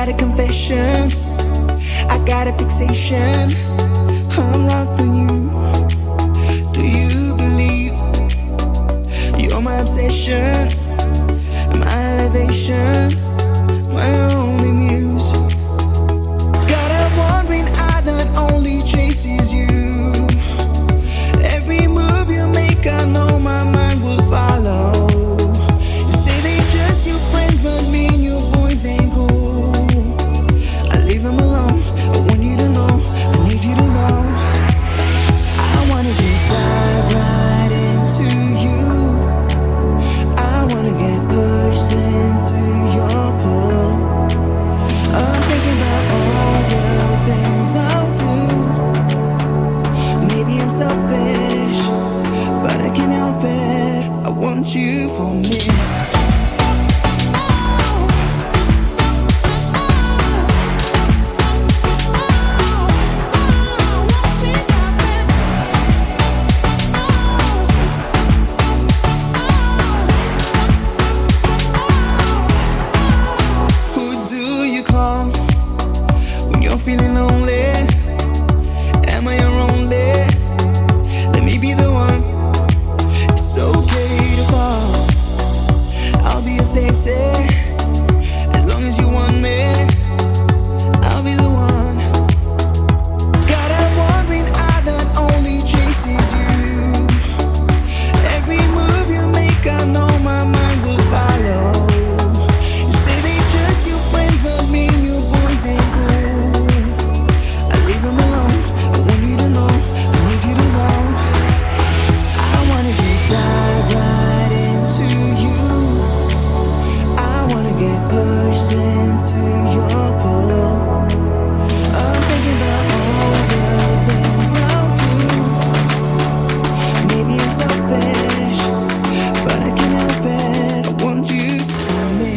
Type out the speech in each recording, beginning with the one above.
got a confession, I got a fixation. I'm locked on you. Do you believe you're my obsession, my elevation, my only muse? Got a one green eye that only chases you. Every move you make, I know my mind will follow. You say they just your friends, but me and your boys ain't cool. I leave them alone. I want you to know, I need you to know. I wanna just dive right into you. I wanna get pushed into your pool. I'm thinking about all the things I'll do. Maybe I'm selfish, but I can't help it. I want you for me. Feeling lonely, am I your only? Let me be the one. It's okay to fall, I'll be your safety. As long as you want me, I'll be the one. Got a one green eye that only chases you. Every move you make, I know my mind will follow. You say they just your friends, but me and your boys ain't cool. Leave them alone. I want you to know, I need you to know. I wanna just dive right into you. I wanna get pushed into your pool. I'm thinking about all the things I'll do. Maybe I'm selfish, but I can't help it. I want you for me.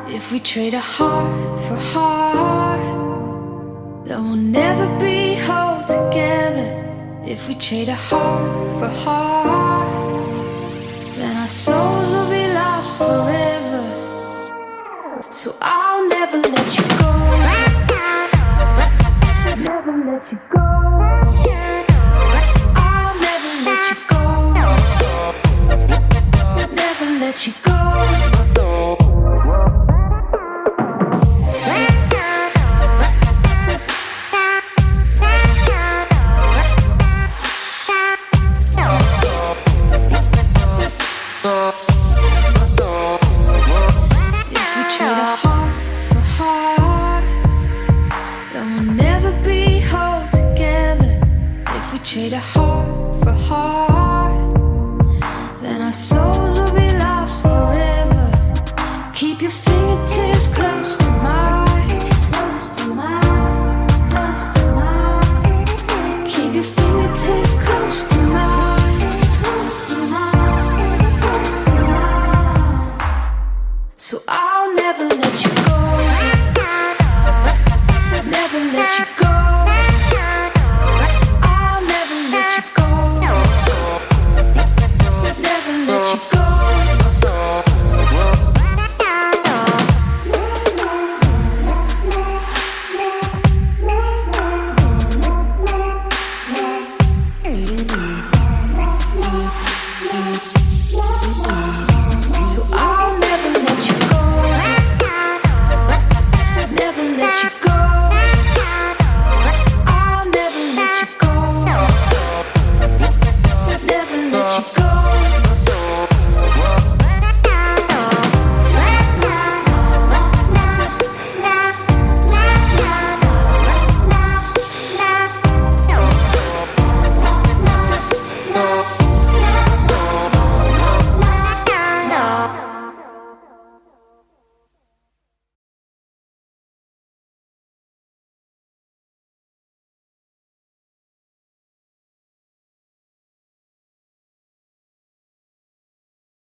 If we trade a heart for heart, then we'll never be whole together. If we trade a heart for heart, then our souls will be lost forever. So I'll never let you go. Never let you